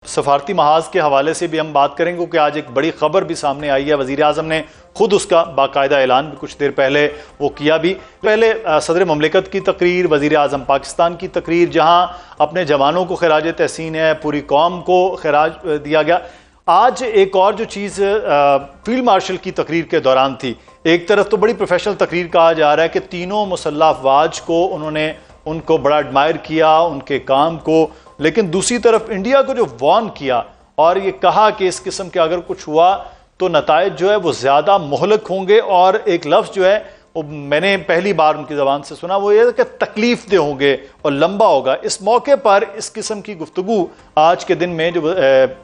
सफारती महाज के हवाले से भी हम बात करेंगे क्योंकि आज एक बड़ी खबर भी सामने आई है। वज़ीर आज़म ने खुद उसका बाकायदा ऐलान भी कुछ देर पहले वो किया भी। पहले सदर ममलिकत की तकरीर, वज़ीर आज़म पाकिस्तान की तकरीर, जहाँ अपने जवानों को खिराज तहसीन है, पूरी कौम को खिराज दिया गया। आज एक और जो चीज़ फील्ड मार्शल की तकरीर के दौरान थी, एक तरफ तो बड़ी प्रोफेशनल तकरीर कहा जा रहा है कि तीनों मुसल्लह अफवाज को उनको बड़ा एडमायर किया, उनके काम को, लेकिन दूसरी तरफ इंडिया को जो वार्न किया और ये कहा कि इस किस्म के अगर कुछ हुआ तो नताइज जो है वो ज़्यादा मुहलक होंगे। और एक लफ्ज़ जो है वो मैंने पहली बार उनकी ज़बान से सुना, वो ये कि तकलीफ दे होंगे और लंबा होगा। इस मौके पर इस किस्म की गुफ्तगू आज के दिन में जो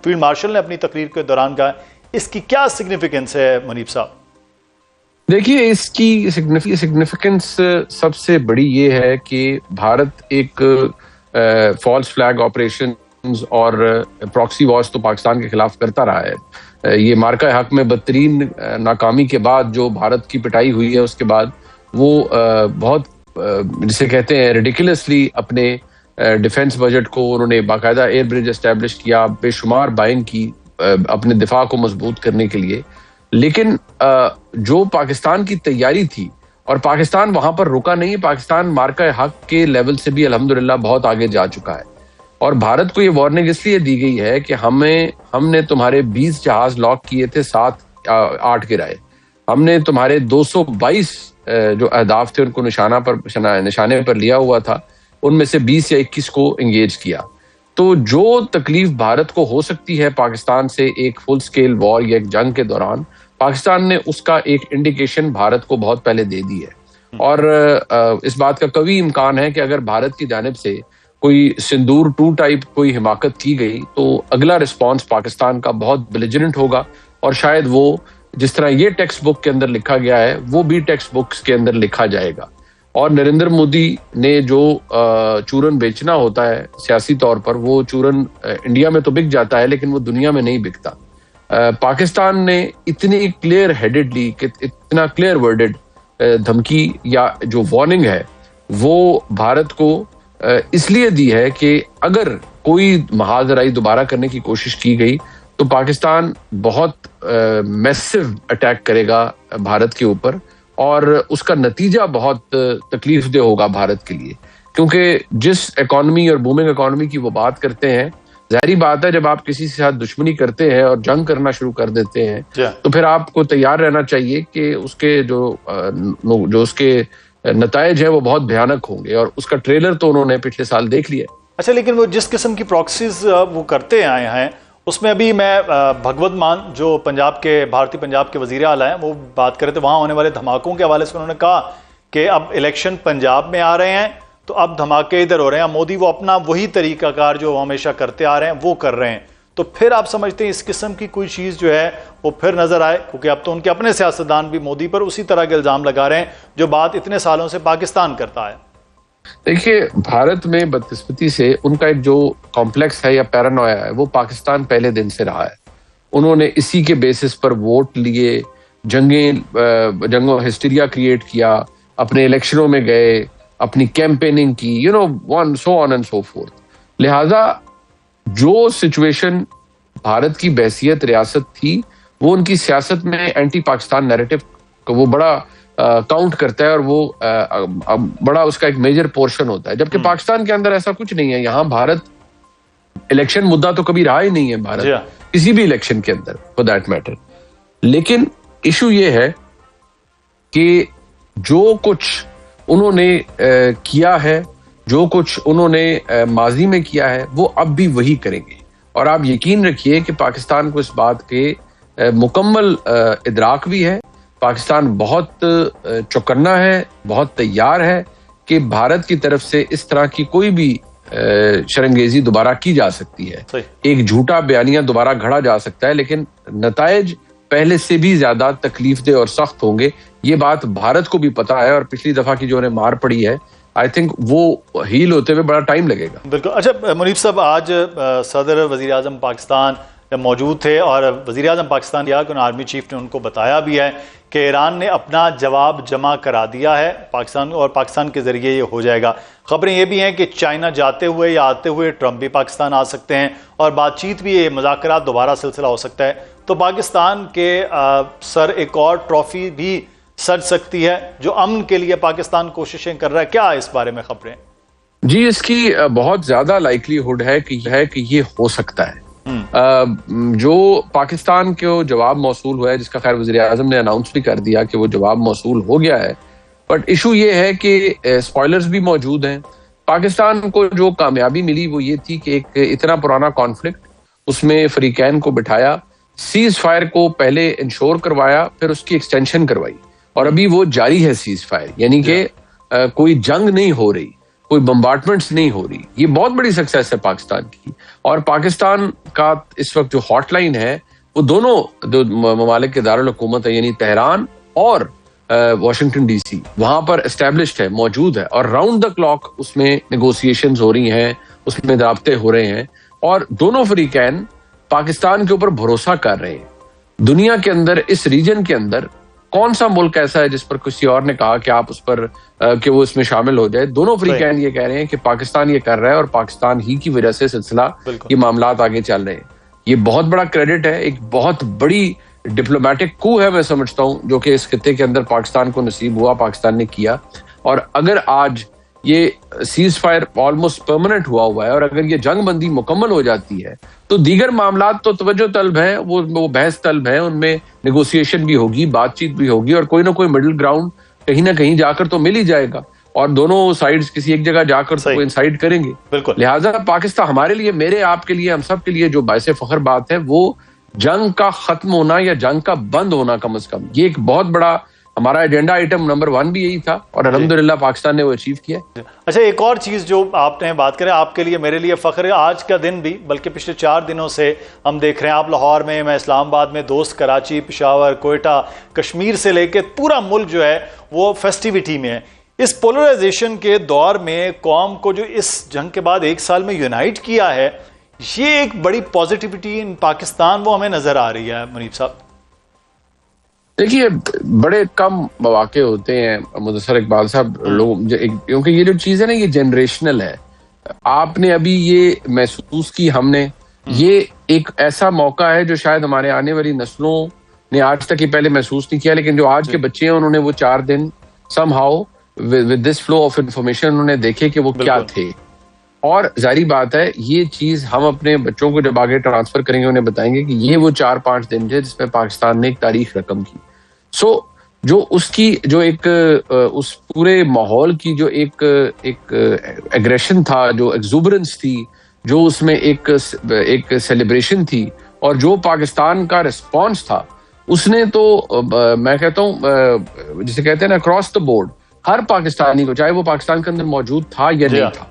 फील्ड मार्शल ने अपनी तकरीर के दौरान कहा, इसकी क्या सिग्निफिकेंस है मुनीब साहब? देखिए, इसकी सिग्निफिकेंस सबसे बड़ी ये है कि भारत एक फॉल्स फ्लैग ऑपरेशन और प्रॉक्सी वॉर्स तो पाकिस्तान के खिलाफ करता रहा है। ये मार्का हक में बदतरीन नाकामी के बाद जो भारत की पिटाई हुई है, उसके बाद वो बहुत जिसे कहते हैं रिडिकुलसली अपने डिफेंस बजट को उन्होंने बाकायदा एयर ब्रिज एस्टेब्लिश किया, बेशुमार बाइंग की अपने दिफा को मजबूत करने के लिए। लेकिन जो पाकिस्तान की तैयारी थी, और पाकिस्तान वहां पर रुका नहीं, पाकिस्तान मार्का हक के लेवल से भी अल्हम्दुलिल्लाह बहुत आगे जा चुका है। और भारत को ये वार्निंग इसलिए दी गई है कि हमने तुम्हारे 20 जहाज लॉक किए थे, 8 गिराए। हमने तुम्हारे 222 जो अहदाफ थे उनको निशाने पर लिया हुआ था, उनमें से 20 या 21 को एंगेज किया। तो जो तकलीफ भारत को हो सकती है पाकिस्तान से एक फुल स्केल वॉर या एक जंग के दौरान, पाकिस्तान ने उसका एक इंडिकेशन भारत को बहुत पहले दे दी है। और इस बात का कभी इम्कान है कि अगर भारत की जानिब से कोई सिंदूर 2 टाइप कोई हिमाकत की गई तो अगला रिस्पांस पाकिस्तान का बहुत बेलिजरेंट होगा। और शायद वो जिस तरह ये टेक्स्ट बुक के अंदर लिखा गया है वो भी टेक्स्ट बुक्स के अंदर लिखा जाएगा। और नरेंद्र मोदी ने जो चूरन बेचना होता है सियासी तौर पर, वो चूरन इंडिया में तो बिक जाता है लेकिन वो दुनिया में नहीं बिकता। पाकिस्तान ने इतनी क्लियर हेडेडली, इतना क्लियर वर्डेड धमकी या जो वार्निंग है वो भारत को इसलिए दी है कि अगर कोई महाजराई दोबारा करने की कोशिश की गई तो पाकिस्तान बहुत मैसिव अटैक करेगा भारत के ऊपर, और उसका नतीजा बहुत तकलीफ दे होगा भारत के लिए। क्योंकि जिस इकॉनमी और बूमिंग इकॉनमी की वो बात करते हैं, जाहिर बात है जब आप किसी के साथ दुश्मनी करते हैं और जंग करना शुरू कर देते हैं तो फिर आपको तैयार रहना चाहिए कि उसके जो उसके नताइज है वो बहुत भयानक होंगे। और उसका ट्रेलर तो उन्होंने पिछले साल देख लिया। अच्छा, लेकिन वो जिस किस्म की प्रॉक्सीज वो करते आए हैं, उसमें अभी मैं भगवत मान जो भारतीय पंजाब के वजीर आला हैं, वो बात कर रहे थे वहाँ होने वाले धमाकों के हवाले से। उन्होंने कहा कि अब इलेक्शन पंजाब में आ रहे हैं तो अब धमाके इधर हो रहे हैं। मोदी वो अपना वही तरीकाकार जो हमेशा करते आ रहे हैं वो कर रहे हैं। तो फिर आप समझते हैं इस किस्म की कोई चीज़ जो है वो फिर नजर आए? क्योंकि अब तो उनके अपने सियासतदान भी मोदी पर उसी तरह के इल्ज़ाम लगा रहे हैं जो बात इतने सालों से पाकिस्तान करता है। देखिए, भारत में बदकिस्मती से उनका एक जो कॉम्प्लेक्स है या पैरानोया है वो पाकिस्तान पहले दिन से रहा है। उन्होंने इसी के बेसिस पर वोट लिए, जंगों हिस्टीरिया क्रिएट किया, अपने इलेक्शनों में गए, अपनी कैंपेनिंग की, so on and so fourth. लिहाजा जो सिचुएशन भारत की बहसियत रियासत थी वो उनकी सियासत में एंटी पाकिस्तान नैरेटिव को वो बड़ा काउंट करता है और वो बड़ा उसका एक मेजर पोर्शन होता है। जबकि पाकिस्तान के अंदर ऐसा कुछ नहीं है। यहाँ भारत इलेक्शन मुद्दा तो कभी रहा ही नहीं है भारत किसी भी इलेक्शन के अंदर फॉर दैट मैटर। लेकिन इशू ये है कि जो कुछ उन्होंने किया है, जो कुछ उन्होंने माजी में किया है, वो अब भी वही करेंगे। और आप यकीन रखिए कि पाकिस्तान को इस बात के मुकम्मल इदराक भी है। पाकिस्तान बहुत चौकन्ना है, बहुत तैयार है कि भारत की तरफ से इस तरह की कोई भी शर्मगेजी दोबारा की जा सकती है। एक झूठा बयानिया दोबारा घड़ा जा सकता है, लेकिन नताइज पहले से भी ज्यादा तकलीफदेह और सख्त होंगे। ये बात भारत को भी पता है। और पिछली दफा की जो उन्हें मार पड़ी है, आई थिंक वो हील होते हुए बड़ा टाइम लगेगा। बिल्कुल। अच्छा मुनीब साहब, आज सदर वजीर आजम पाकिस्तान मौजूद थे और वज़ीर आज़म पाकिस्तान या आर्मी चीफ ने उनको बताया भी है कि ईरान ने अपना जवाब जमा करा दिया है पाकिस्तान और पाकिस्तान के ज़रिए ये हो जाएगा। खबरें ये भी हैं कि चाइना जाते हुए या आते हुए ट्रंप भी पाकिस्तान आ सकते हैं और बातचीत भी, ये मुज़ाकरात दोबारा सिलसिला हो सकता है। तो पाकिस्तान के सर एक और ट्रॉफी भी सज सकती है जो अमन के लिए पाकिस्तान कोशिशें कर रहा है। क्या इस बारे में खबरें? जी, इसकी बहुत ज्यादा लाइकलीहुड है कि ये हो सकता है। जो पाकिस्तान को जवाब मौसूल हुआ है, जिसका खैर वज़ीर आज़म ने अनाउंस भी कर दिया कि वो जवाब मौसूल हो गया है, बट इशू ये है कि स्पॉयलर्स भी मौजूद हैं। पाकिस्तान को जो कामयाबी मिली वो ये थी कि एक इतना पुराना कॉन्फ्लिक्ट, उसमें फरीकैन को बिठाया, सीज फायर को पहले इंश्योर करवाया, फिर उसकी एक्सटेंशन करवाई और अभी वो जारी है सीज फायर, यानी कि कोई जंग नहीं हो रही, कोई बम्बार्टमेंट्स नहीं हो रही। ये बहुत बड़ी सक्सेस है पाकिस्तान की। और पाकिस्तान का इस वक्त जो हॉटलाइन है वो दोनों दो ममालिक के दारुल हुकूमत है, यानी तेहरान और वाशिंगटन डीसी, वहां पर एस्टेब्लिश्ड है, मौजूद है और राउंड द क्लॉक उसमें नेगोशिएशंस हो रही हैं, उसमें राब्ते हो रहे हैं और दोनों फरीकैन पाकिस्तान के ऊपर भरोसा कर रहे हैं। दुनिया के अंदर, इस रीजन के अंदर कौन सा मुल्क ऐसा है जिस पर किसी और ने कहा कि आप उस पर कि वो इसमें शामिल हो जाए? दोनों फरीकैन ये कह रहे हैं कि पाकिस्तान ये कर रहा है और पाकिस्तान ही की वजह से सिलसिला, ये मामलात आगे चल रहे हैं। ये बहुत बड़ा क्रेडिट है, एक बहुत बड़ी डिप्लोमेटिक कू है मैं समझता हूं, जो कि इस खित्ते के अंदर पाकिस्तान को नसीब हुआ, पाकिस्तान ने किया। और अगर आज ये सीज फायर ऑलमोस्ट परमानेंट हुआ है और अगर ये जंग बंदी मुकम्मल हो जाती है तो दीगर मामलात तो तवज्जो तलब है, वो बहस तलब है, उनमें नेगोशिएशन भी होगी, बातचीत भी होगी और कोई ना कोई मिडिल ग्राउंड कहीं ना कहीं जाकर तो मिल ही जाएगा और दोनों साइड्स किसी एक जगह जाकर तो इंसाइड करेंगे। लिहाजा पाकिस्तान हमारे लिए, मेरे आपके लिए, हम सब के लिए जो बायसे फख्र बात है वो जंग का खत्म होना या जंग का बंद होना, कम से कम ये एक बहुत बड़ा हमारा एजेंडा आइटम नंबर 1 भी यही था और अल्हम्दुलिल्लाह पाकिस्तान ने वो अचीव किया। अच्छा, एक और चीज़ जो आपने बात करें, आपके लिए, मेरे लिए फ़ख्र है, आज का दिन भी, बल्कि पिछले 4 दिनों से हम देख रहे हैं, आप लाहौर में, मैं इस्लामाबाद में, दोस्त कराची, पेशावर, कोयटा, कश्मीर से लेके पूरा मुल्क जो है वो फेस्टिविटी में है। इस पोलराइजेशन के दौर में कौम को जो इस जंग के बाद 1 साल में यूनाइट किया है, ये एक बड़ी पॉजिटिविटी इन पाकिस्तान वो हमें नजर आ रही है। मुनीब साहब देखिए, बड़े कम मौके होते हैं मुदस्सर इकबाल साहब, लोग, क्योंकि ये जो चीज है ना, ये जनरेशनल है। आपने अभी ये महसूस की, हमने ये एक ऐसा मौका है जो शायद हमारे आने वाली नस्लों ने आज तक ये पहले महसूस नहीं किया, लेकिन जो आज के बच्चे हैं उन्होंने वो 4 दिन somehow with this flow of information उन्होंने देखे कि वो क्या थे। और जाहिर बात है ये चीज हम अपने बच्चों को जब आगे ट्रांसफर करेंगे उन्हें बताएंगे कि ये वो 4-5 दिन थे जिसमें पाकिस्तान ने एक तारीख रकम की। सो जो उसकी जो एक उस पूरे माहौल की जो एक एग्रेशन था, जो एक्सुबरेंस थी, जो उसमें एक सेलिब्रेशन थी और जो पाकिस्तान का रिस्पॉन्स था, उसने तो मैं कहता हूँ जिसे कहते हैं ना, अक्रॉस द बोर्ड हर पाकिस्तानी को, चाहे वो पाकिस्तान के अंदर मौजूद था या नहीं था,